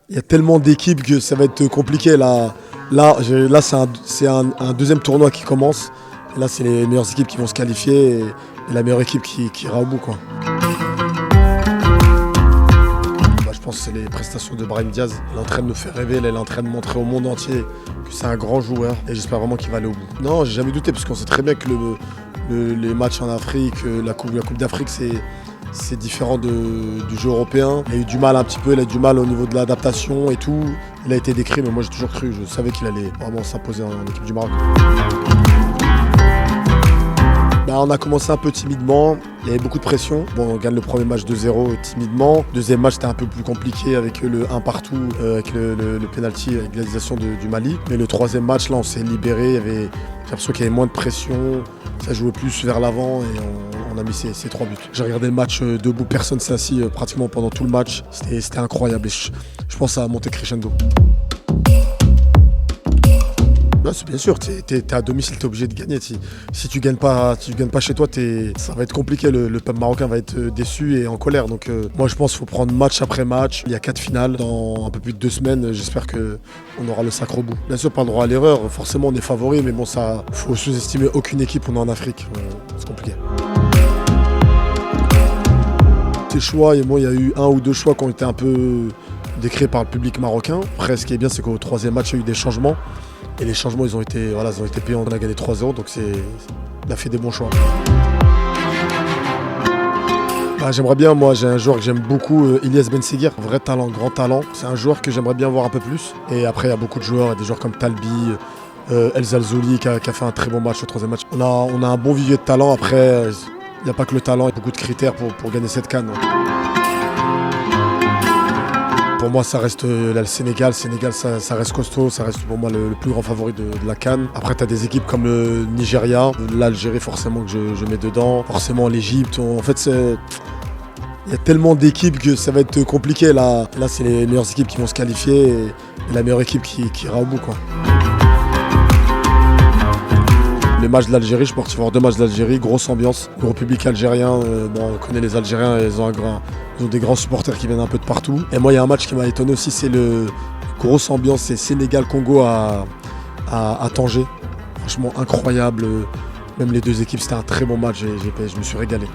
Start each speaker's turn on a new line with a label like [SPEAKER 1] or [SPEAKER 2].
[SPEAKER 1] Il y a tellement d'équipes que ça va être compliqué. Là c'est un deuxième tournoi qui commence. Et là, c'est les meilleures équipes qui vont se qualifier et la meilleure équipe qui ira au bout, quoi. Je pense que c'est les prestations de Brahim Diaz. Il est en train de nous faire rêver, là, il est en train de montrer au monde entier que c'est un grand joueur et j'espère vraiment qu'il va aller au bout. Non, j'ai jamais douté parce qu'on sait très bien que les matchs en Afrique, la Coupe d'Afrique, c'est différent du jeu européen. Il a eu du mal un petit peu, il a eu du mal au niveau de l'adaptation et tout. Il a été décrit, mais moi j'ai toujours cru, je savais qu'il allait vraiment s'imposer en équipe du Maroc. On a commencé un peu timidement, il y avait beaucoup de pression. Bon, on gagne le premier match 2-0 timidement. Deuxième match, c'était un peu plus compliqué avec le 1 partout, avec le penalty, avec l'égalisation du Mali. Mais le troisième match, là, on s'est libéré. J'ai l'impression qu'il y avait moins de pression, ça jouait plus vers l'avant et on a mis ces 3 buts. J'ai regardé le match debout, personne s'est assis pratiquement pendant tout le match. C'était incroyable et je pense que ça a monté crescendo. Non, c'est bien sûr, t'es à domicile, t'es obligé de gagner. Si tu gagnes pas chez toi, ça va être compliqué. Le peuple marocain va être déçu et en colère. Donc moi je pense qu'il faut prendre match après match. Il y a 4 finales dans un peu plus de 2 semaines. J'espère qu'on aura le sacre au bout. Bien sûr, pas le droit à l'erreur. Forcément, on est favori, mais bon, ça, faut sous-estimer aucune équipe. On est en Afrique, c'est compliqué. Ces choix, et moi, il y a eu 1 ou 2 choix qui ont été un peu décriés par le public marocain. Après, ce qui est bien, c'est qu'au 3e match, il y a eu des changements. Et les changements, ils ont été payants. On a gagné 3-0, donc on a fait des bons choix. J'aimerais bien, moi j'ai un joueur que j'aime beaucoup, Ilyes Benseghir, vrai talent, grand talent. C'est un joueur que j'aimerais bien voir un peu plus. Et après, il y a beaucoup de joueurs, il y a des joueurs comme Talbi, El Zalzouli qui a fait un très bon match au 3e match. On a un bon vivier de talent. Après, il n'y a pas que le talent, il y a beaucoup de critères pour gagner cette CAN. Pour moi, ça reste le Sénégal. Sénégal, ça reste costaud. Ça reste pour moi le plus grand favori de la CAN. Après, tu as des équipes comme le Nigeria, l'Algérie, forcément, que je mets dedans. Forcément, l'Égypte. En fait, il y a tellement d'équipes que ça va être compliqué. Là c'est les meilleures équipes qui vont se qualifier et la meilleure équipe qui ira au bout, quoi. Les matchs de l'Algérie, je suis parti voir 2 matchs d'Algérie, grosse ambiance, gros public algérien. On connaît les Algériens, ils ont des grands supporters qui viennent un peu de partout. Et moi, il y a un match qui m'a étonné aussi, c'est grosse ambiance, c'est Sénégal-Congo à Tanger. Franchement incroyable. Même les 2 équipes, c'était un très bon match, je me suis régalé.